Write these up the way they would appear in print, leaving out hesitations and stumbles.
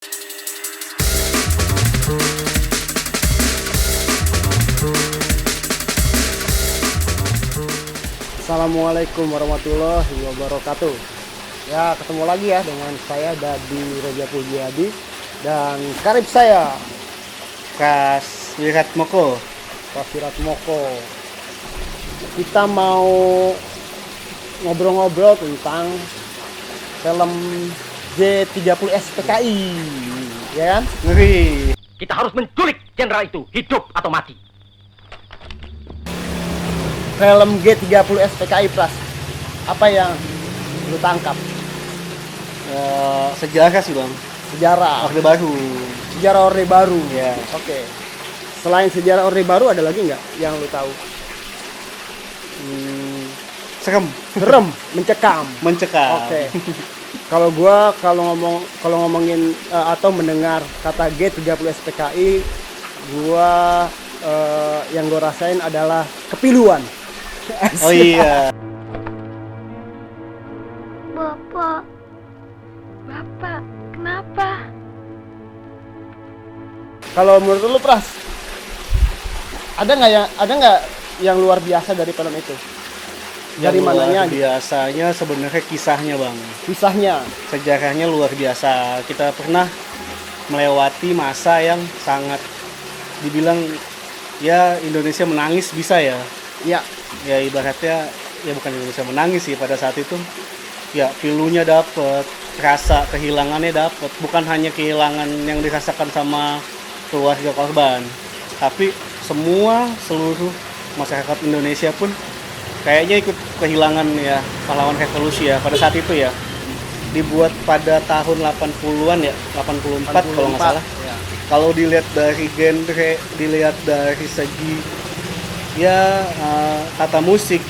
Assalamualaikum warahmatullahi wabarakatuh. Ya, ketemu lagi ya dengan saya Dadi Reja Pujiadi dan karib saya Pras Wiratmoko. Pak Moko. Kita mau ngobrol-ngobrol tentang film G30 SPKI, ya kan? Ngeri. Kita harus menculik jenderal itu, hidup atau mati. Film G30 SPKI Pras. Apa yang lu tangkap? Sejarah sih bang. Sejarah. Orde Baru. Sejarah Orde Baru. Ya. Oke. Selain sejarah Orde Baru ada lagi nggak yang lu tahu? Serem. Serem, mencekam. Mencekam. Oke. Kalau gua kalau ngomongin atau mendengar kata G30 SPKI, gua yang gua rasain adalah kepiluan. Oh iya. Bapak, kenapa? Kalau menurut lu Pras, ada nggak yang luar biasa dari film itu? Dari Yang mananya? luar biasanya sebenarnya kisahnya bang. Kisahnya. Sejarahnya luar biasa. Kita pernah melewati masa yang sangat dibilang ya Indonesia menangis bisa ya. Ya. Ya ibaratnya ya bukan Indonesia menangis sih pada saat itu. Ya pilunya dapet, rasa kehilangannya dapet. Bukan hanya kehilangan yang dirasakan sama keluarga korban, tapi seluruh masyarakat Indonesia pun kayaknya ikut kehilangan ya pahlawan revolusi ya pada saat itu ya. Dibuat pada tahun 80-an ya, 84 kalau nggak salah. Ya. Kalau dilihat dari genre, dilihat dari segi ya tata musik,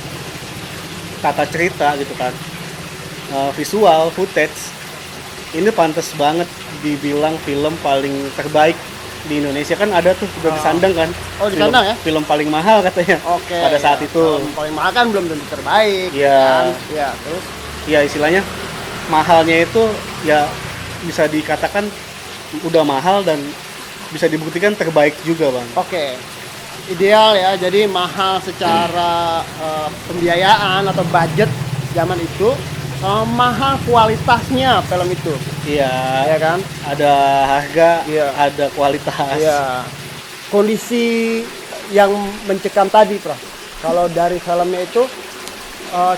tata cerita gitu kan, visual, footage, ini pantas banget dibilang film paling terbaik di Indonesia. Kan ada tuh udah disandang kan. Oh, disandang ya? Film paling mahal katanya. Oke. Pada saat ya. itu. Film paling mahal kan belum tentu terbaik. Iya. Kan? Ya, terus Ya istilahnya mahalnya itu ya bisa dikatakan udah mahal dan bisa dibuktikan terbaik juga bang. oke. Ideal ya. Jadi mahal secara pembiayaan atau budget zaman itu, mahal kualitasnya film itu. Iya. Ya kan? Ada harga, Iya. ada kualitas. Ya. Kondisi yang mencekam tadi, Prof. Kalau dari filmnya itu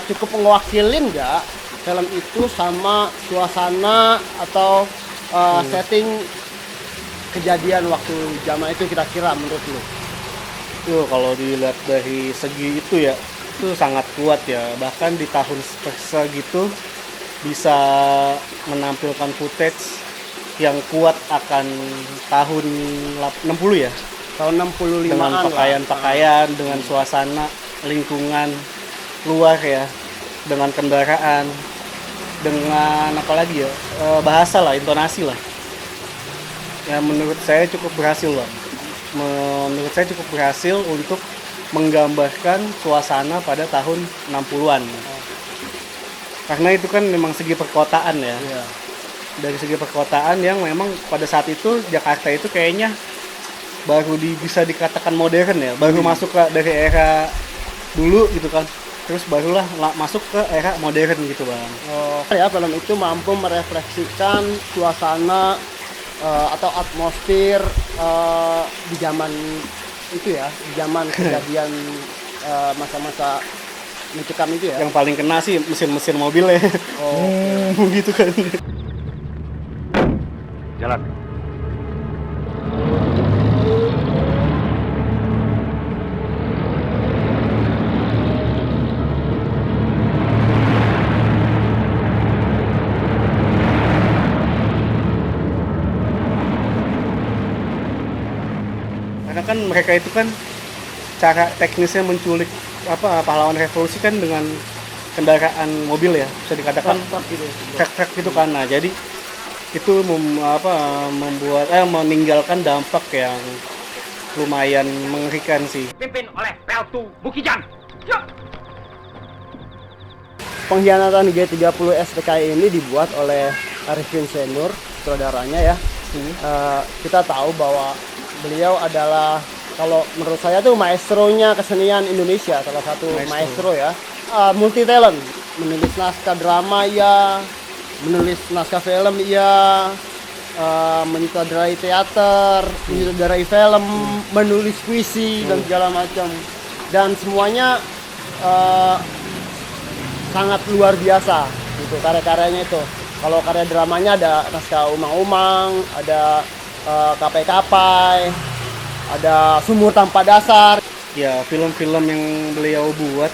cukup mewakilin nggak film itu sama suasana atau setting kejadian waktu zaman itu kira-kira menurut lu? Tuh kalau dilihat dari segi itu ya, itu sangat kuat ya. Bahkan di tahun segitu bisa menampilkan footage yang kuat akan tahun 60 ya. Tahun 65-an Dengan lah. pakaian-pakaian, dengan suasana, lingkungan luar ya, dengan kendaraan, dengan apa lagi ya, bahasa lah, intonasi lah. Ya menurut saya cukup berhasil lah. Menurut saya cukup berhasil untuk menggambarkan suasana pada tahun 60-an. Karena itu kan memang segi perkotaan ya. Iya. Dari segi perkotaan yang memang pada saat itu Jakarta itu kayaknya baru bisa dikatakan modern ya. Baru masuk ke dari era dulu gitu kan. Terus barulah masuk ke era modern gitu bang. Ya, film itu mampu merefleksikan suasana atau atmosfer di zaman itu ya, di zaman kejadian masa-masa mencekam itu ya. Yang paling kena sih mesin-mesin mobil ya. Oh, gitu kan. Jalan. Karena kan mereka itu kan cara teknisnya menculik pahlawan revolusi kan dengan kendaraan mobil ya, bisa dikatakan truk gitu. truk gitu kan. Nah, jadi itu meninggalkan dampak yang lumayan mengerikan sih. Pimpin oleh Peltu Bukijan. Ya. Pengkhianatan G30 SPKI ini dibuat oleh Arifin Senur, saudaranya ya. kita tahu bahwa beliau adalah, kalau menurut saya tuh maestronya kesenian Indonesia, salah satu maestro ya. Multi talent, menulis naskah drama ya, menulis naskah film ya, menyutradarai teater, menyutradarai film, menulis puisi dan segala macam. Dan semuanya sangat luar biasa gitu karya-karyanya itu. Kalau karya dramanya ada naskah Umang-Umang, ada Kapai-Kapai, ada Sumur Tanpa Dasar. Ya, film-film yang beliau buat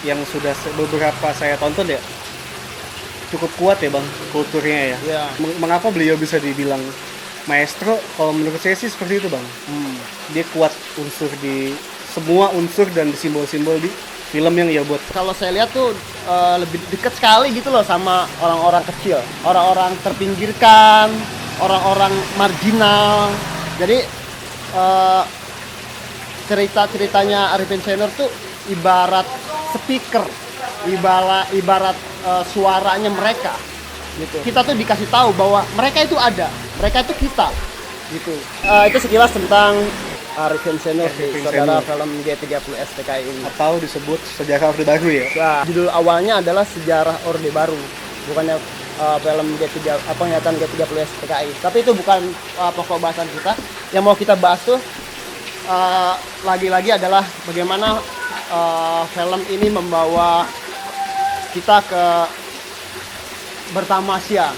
yang sudah beberapa saya tonton ya cukup kuat ya Bang, kulturnya ya. Ya. Mengapa beliau bisa dibilang maestro? Kalau menurut saya sih seperti itu Bang. Dia kuat unsur di semua unsur dan simbol-simbol di film yang ia buat. Kalau saya lihat tuh lebih dekat sekali gitu loh sama orang-orang kecil, orang-orang terpinggirkan, orang-orang marginal. Jadi cerita-ceritanya Arifin Senior tuh ibarat speaker, ibarat suaranya mereka gitu. Kita tuh dikasih tahu bahwa mereka itu ada, mereka itu kita gitu. Itu sekilas tentang Arifin Senior sih, saudara film G30S TKI ini. Atau disebut sejarah Orde Baru ya? Nah, judul awalnya adalah Sejarah Orde Baru, bukannya film penglihatan G30S TKI. Tapi itu bukan pokok bahasan kita. Yang mau kita bahas tuh lagi-lagi adalah bagaimana film ini membawa kita ke bertamasya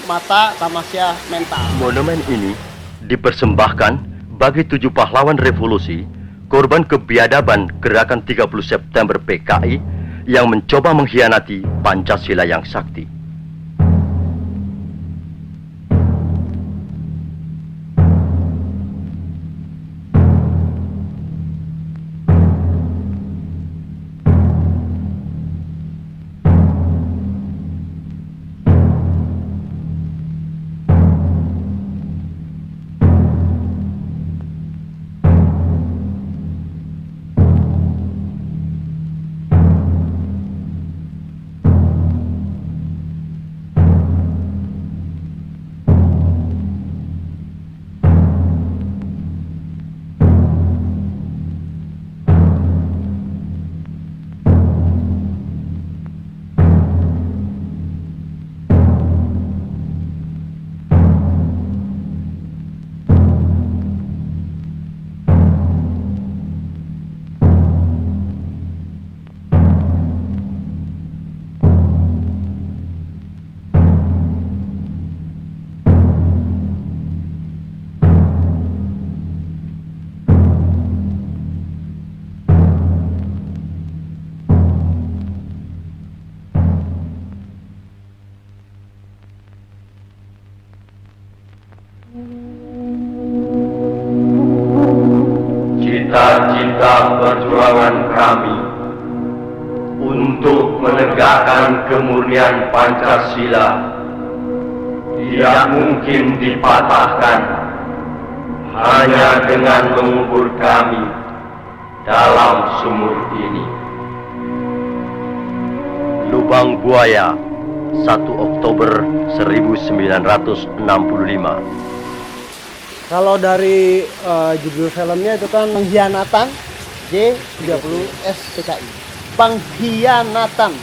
mata, tamasya mental. Monumen ini dipersembahkan bagi 7 pahlawan revolusi, korban kebiadaban gerakan 30 September PKI yang mencoba mengkhianati Pancasila yang sakti. Cita-cita perjuangan kami untuk menegakkan kemurnian Pancasila tidak mungkin dipatahkan hanya dengan mengubur kami dalam sumur ini. Lubang Buaya, 1 Oktober 1965. Kalau dari judul filmnya itu kan pengkhianatan G30S TKI. Pengkhianatan.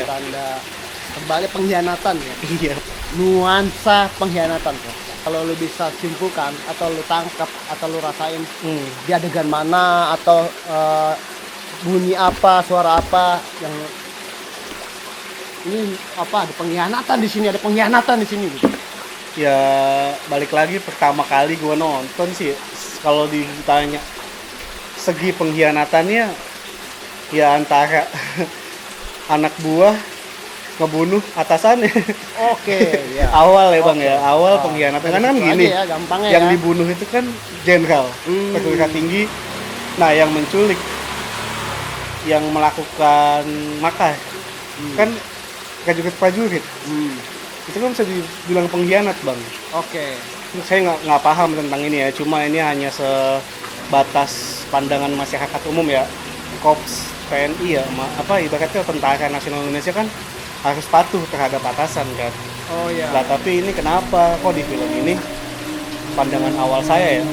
Tanda kembali pengkhianatan ya. Iya. Nuansa pengkhianatan kok. Kalau lu bisa simpulkan atau lu tangkap atau lu rasain di adegan mana atau bunyi apa, suara apa yang ini apa, ada pengkhianatan di sini, ada pengkhianatan di sini gitu. Ya balik lagi pertama kali gue nonton sih, kalau ditanya segi pengkhianatannya ya antara anak buah ngebunuh atasannya. Oke, ya. Awal ya Bang ya, awal pengkhianatan karena kan gini ya, gampangnya yang ya. dibunuh itu kan jenderal perwira tinggi. Nah yang menculik, yang melakukan makar kan prajurit. Itu kan bisa dibilang pengkhianat Bang. Oke. Saya nggak paham tentang ini ya, cuma ini hanya sebatas pandangan masyarakat umum ya. Korps TNI ya, ibaratnya Tentara Nasional Indonesia kan harus patuh terhadap atasan kan. Oh iya. Lah tapi ini kenapa kok di film ini pandangan awal saya ya,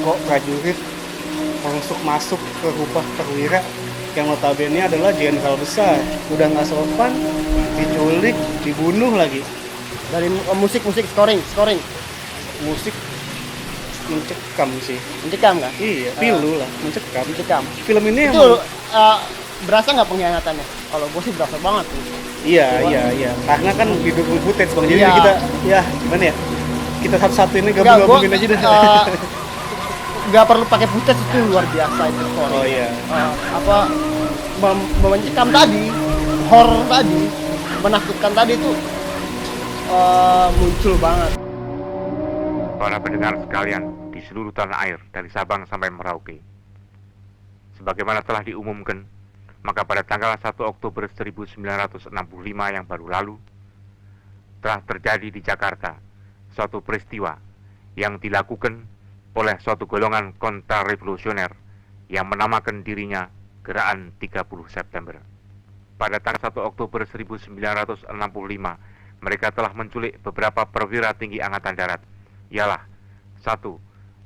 kok prajurit masuk ke rumah perwira yang notabene adalah jenderal besar, udah nggak sopan, diculik, dibunuh lagi. Dari musik scoring. Musik mencekam sih. Mencekam kan? Iya, pilu lah, mencekam. Mencekam. Film ini Itu emang- berasa nggak pengkhianatannya? Kalau gue sih berasa banget. Iya. Karena kan didukung footage bang. Jadi Iya. kita, ya gimana ya? Kita satu-satu ini Nggak, gabung-gabungin aja deh. Nggak perlu pakai footage, itu luar biasa itu scoring. Oh iya. Mencekam tadi, horror tadi, menakutkan tadi itu muncul banget. Para pendengar sekalian di seluruh tanah air dari Sabang sampai Merauke. Sebagaimana telah diumumkan, maka pada tanggal 1 Oktober 1965 yang baru lalu, telah terjadi di Jakarta suatu peristiwa yang dilakukan oleh suatu golongan kontrarevolusioner yang menamakan dirinya Gerakan 30 September. Pada tanggal 1 Oktober 1965, mereka telah menculik beberapa perwira tinggi Angkatan Darat, ialah 1.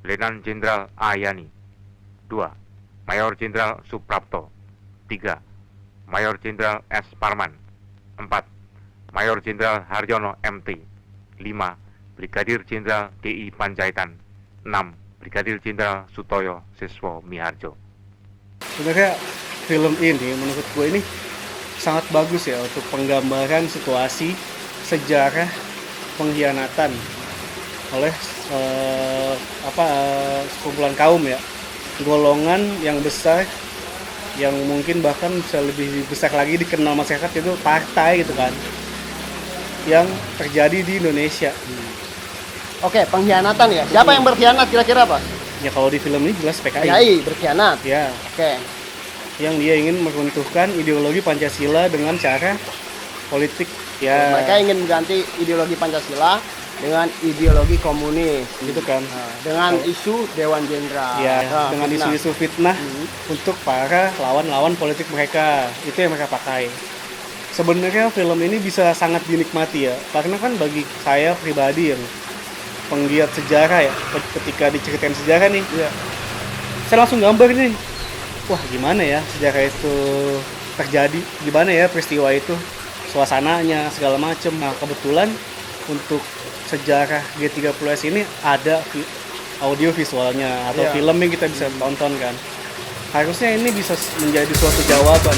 Letnan Jenderal Ayani, 2. Mayor Jenderal Suprapto, 3. Mayor Jenderal S. Parman, 4. Mayor Jenderal Haryono MT, 5. Brigadir Jenderal D.I. Panjaitan, 6. Brigadir Jenderal Sutoyo Siswo Miharjo. Sebenarnya film ini menurut gue ini sangat bagus ya untuk penggambaran situasi sejarah pengkhianatan oleh sekumpulan kaum ya, golongan yang besar yang mungkin bahkan bisa lebih besar lagi dikenal masyarakat, itu partai gitu kan, yang terjadi di Indonesia. Oke, pengkhianatan ya. Siapa yang berkhianat kira-kira, Pak? Ya kalau di film ini jelas PKI. PKI berkhianat. Ya, Oke. yang dia ingin meruntuhkan ideologi Pancasila dengan cara politik. Ya, Mereka ingin mengganti ideologi Pancasila dengan ideologi komunis. gitu kan. Dengan isu Dewan Jenderal. Ya, Nah, dengan fitnah. isu-isu fitnah untuk para lawan-lawan politik mereka. Itu yang mereka pakai. Sebenarnya film ini bisa sangat dinikmati ya, karena kan bagi saya pribadi yang penggiat sejarah ya, ketika diceritain sejarah nih, Iya. saya langsung gambar nih, wah gimana ya sejarah itu terjadi, gimana ya peristiwa itu, suasananya segala macem. Nah kebetulan untuk sejarah G30S ini ada audio visualnya atau Iya. film yang kita bisa tonton kan, harusnya ini bisa menjadi suatu jawaban.